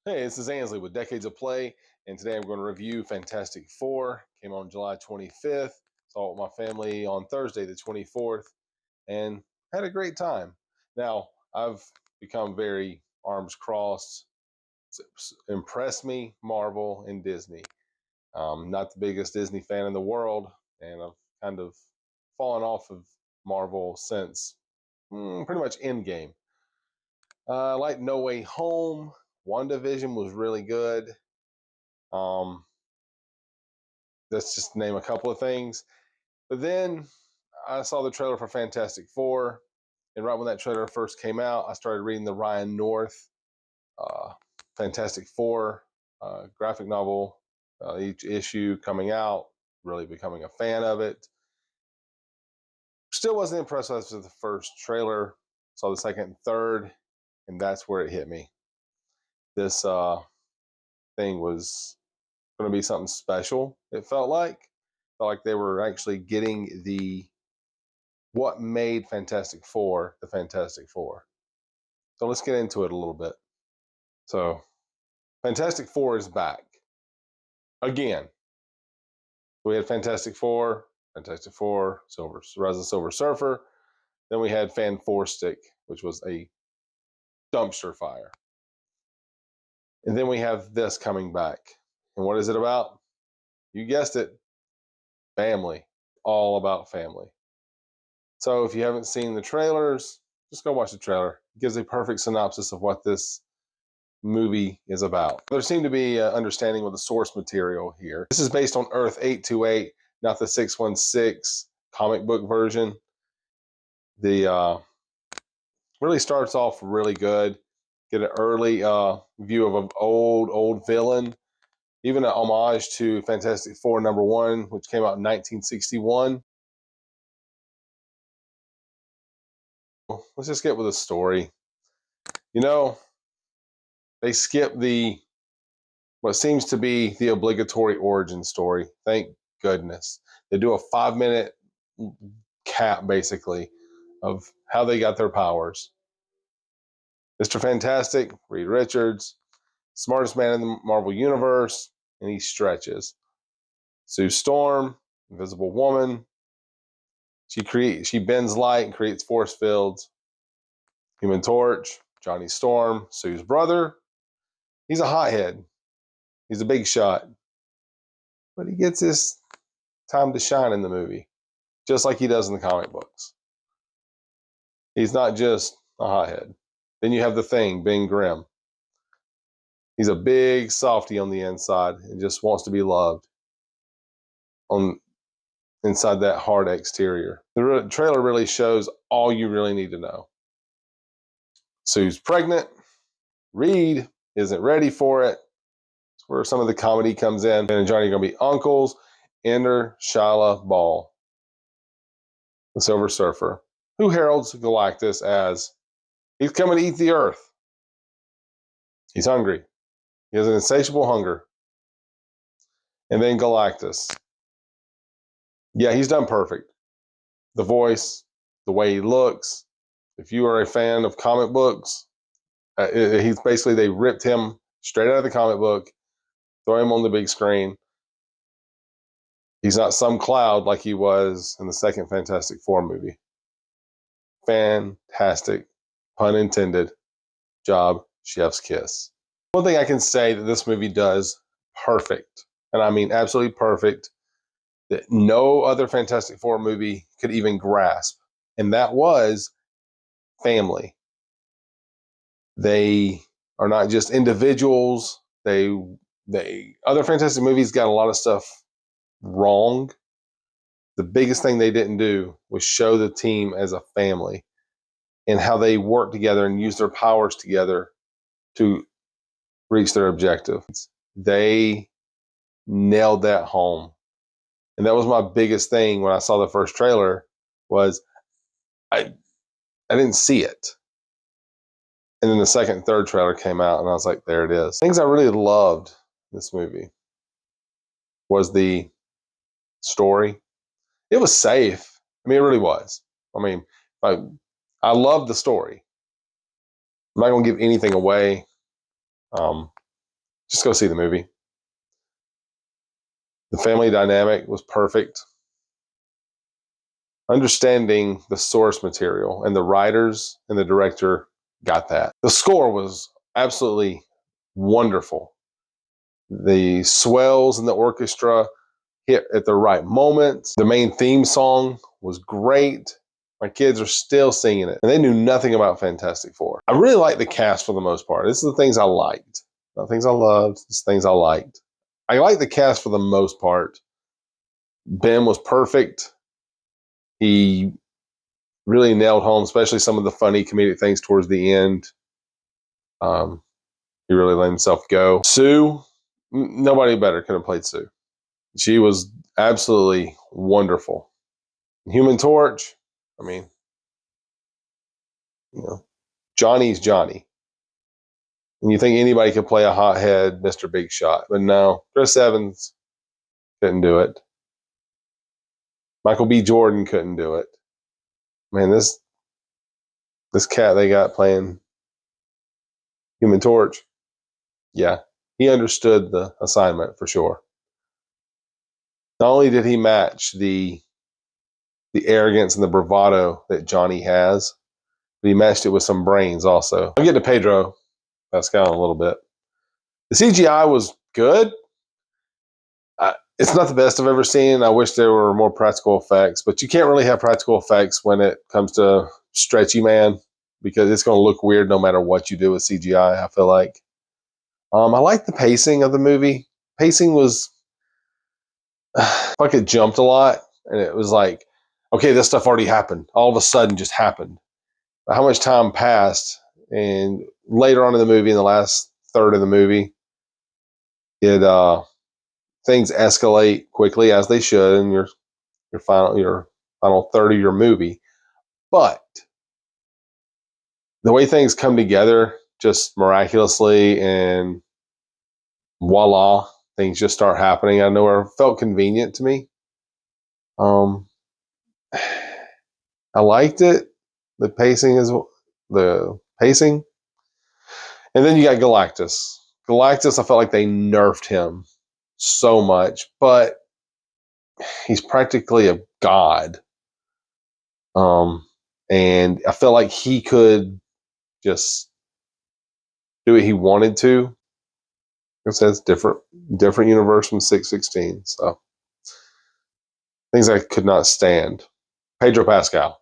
Hey, this is Ansley with Decades of Play, and today I'm going to review Fantastic Four. Came on July 25th. Saw it with my family on Thursday, the 24th, and had a great time. Now, I've become very arms crossed. Impressed me, Marvel and Disney. Not the biggest Disney fan in the world, and I've kind of fallen off of Marvel since pretty much Endgame. I like No Way Home. WandaVision was really good. Um, let's just name a couple of things. But then I saw the trailer for Fantastic Four, and right when that trailer first came out, I started reading the Ryan North uh, Fantastic Four graphic novel. Each issue coming out, really becoming a fan of it. Still wasn't impressed with the first trailer. Saw the second and third, and that's where it hit me. This thing was going to be something special. It felt like they were actually getting the what made Fantastic Four the Fantastic Four. So let's get into it a little bit. So Fantastic Four is back again. We had Fantastic Four, Rise of the Silver Surfer. Then we had Fan Four Stick, which was a dumpster fire. And then we have this coming back. And what is it about? You guessed it, family. All about family. So if you haven't seen the trailers, just go watch the trailer. It gives a perfect synopsis of what this movie is about. There seemed to be an understanding with the source material here. This is based on Earth 828, not the 616 comic book version. The really starts off really good. Get an early view of an old villain. Even an homage to Fantastic Four #1, which came out in 1961. Let's just get with the story. You know, they skip the what seems to be the obligatory origin story. Thank goodness. They do a 5-minute cap, basically, of how they got their powers. Mr. Fantastic, Reed Richards, smartest man in the Marvel Universe, and he stretches. Sue Storm, Invisible Woman. She bends light and creates force fields. Human Torch, Johnny Storm, Sue's brother. He's a hothead. He's a big shot. But he gets his time to shine in the movie, just like he does in the comic books. He's not just a hothead. Then you have the Thing, Ben Grimm. He's a big softy on the inside and just wants to be loved on inside that hard exterior. The trailer really shows all you really need to know. Sue's pregnant. Reed isn't ready for it. It's where some of the comedy comes in. Ben and Johnny are going to be uncles. Enter Shala Ball, the Silver Surfer, who heralds Galactus as he's coming to eat the Earth. He's hungry. He has an insatiable hunger. And then Galactus. Yeah, he's done perfect. The voice, the way he looks. If you are a fan of comic books, he's basically, they ripped him straight out of the comic book, throw him on the big screen. He's not some cloud like he was in the second Fantastic Four movie. Fantastic, pun intended, job, chef's kiss. One thing I can say that this movie does perfect, and I mean absolutely perfect, that no other Fantastic Four movie could even grasp, and that was family. They are not just individuals. They other Fantastic movies got a lot of stuff wrong. The biggest thing they didn't do was show the team as a family and how they work together and use their powers together to reach their objectives. They nailed that home. And that was my biggest thing when I saw the first trailer was I didn't see it. And then the second and third trailer came out and I was like, there it is. Things I really loved in this movie was the story. It was safe. I mean, it really was. I mean, I loved the story. I'm not going to give anything away. Just go see the movie. The family dynamic was perfect. Understanding the source material, and the writers and the director got that. The score was absolutely wonderful. The swells in the orchestra hit at the right moments. The main theme song was great. My kids are still singing it, and they knew nothing about Fantastic Four. I really liked the cast for the most part. This is the things I liked. Not things I loved, just things I liked. I liked the cast for the most part. Ben was perfect. He really nailed home, especially some of the funny comedic things towards the end. He really let himself go. Sue, nobody better could have played Sue. She was absolutely wonderful. Human Torch, I mean, you know, Johnny's Johnny. And you think anybody could play a hothead Mr. Big Shot, but no, Chris Evans couldn't do it. Michael B. Jordan couldn't do it. Man, this cat they got playing Human Torch, yeah, he understood the assignment for sure. Not only did he match the arrogance and the bravado that Johnny has, but he matched it with some brains also. I'll get to Pedro Pascal in a little bit. The CGI was good. It's not the best I've ever seen. I wish there were more practical effects, but you can't really have practical effects when it comes to Stretchy Man, because it's going to look weird no matter what you do with CGI, I feel like. I like the pacing of the movie. Pacing was like it jumped a lot, and it was like, okay, this stuff already happened. All of a sudden just happened. But how much time passed, and later on in the movie, in the last third of the movie, things escalate quickly, as they should in your final third of your movie. But the way things come together just miraculously, and voila, things just start happening out of nowhere, felt convenient to me. I liked it. The pacing, and then you got Galactus. Galactus, I felt like they nerfed him so much, but he's practically a god. And I felt like he could just do what he wanted to. It says different universe from 616. So things I could not stand. Pedro Pascal.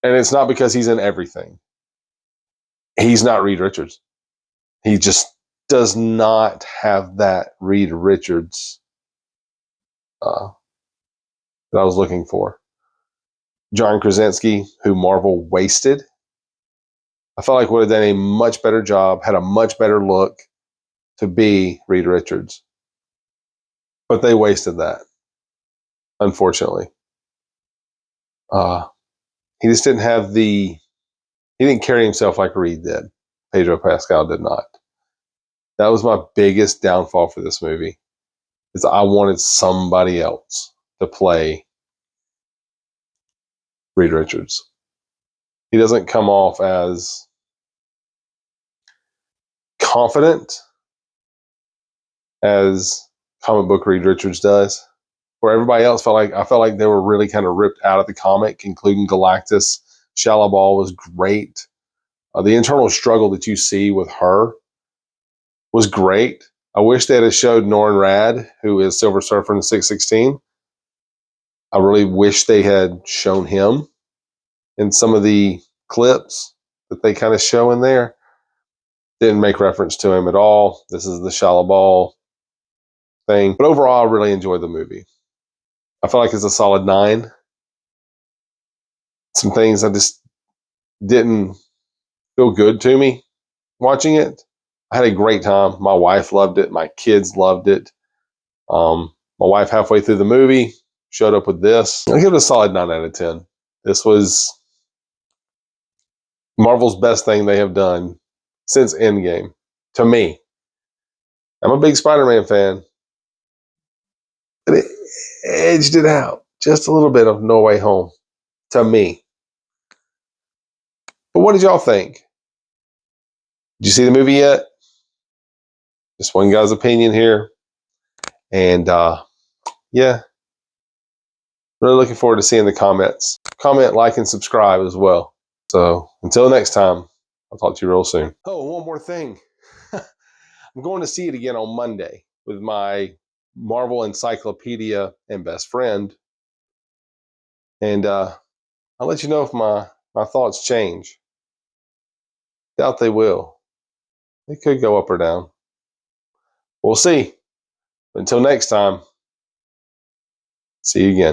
And it's not because he's in everything. He's not Reed Richards. He just does not have that Reed Richards that I was looking for. John Krasinski, who Marvel wasted, I felt like would have done a much better job, had a much better look to be Reed Richards. But they wasted that, unfortunately. He just didn't have he didn't carry himself like Reed did. Pedro Pascal did not. That was my biggest downfall for this movie, is I wanted somebody else to play Reed Richards. He doesn't come off as confident as comic book Reed Richards does. Where everybody else I felt like they were really kind of ripped out of the comic, including Galactus. Shallaball was great. The internal struggle that you see with her was great. I wish they had showed Norrin Rad, who is Silver Surfer in 616. I really wish they had shown him in some of the clips that they kind of show in there. Didn't make reference to him at all. This is the Shallaball thing. But overall, I really enjoyed the movie. I feel like it's a solid 9. Some things I just didn't feel good to me watching it. I had a great time. My wife loved it. My kids loved it. My wife, halfway through the movie, showed up with this. I give it a solid 9 out of 10. This was Marvel's best thing they have done since Endgame, to me. I'm a big Spider-Man fan, but it edged it out just a little bit of No Way Home, to me. But what did y'all think? Did you see the movie yet? Just one guy's opinion here. And yeah, really looking forward to seeing the comments. Comment, like, and subscribe as well. So until next time, I'll talk to you real soon. Oh, one more thing. I'm going to see it again on Monday with my Marvel Encyclopedia and best friend. And I'll let you know if my thoughts change. Doubt they will. They could go up or down. We'll see. Until next time, see you again.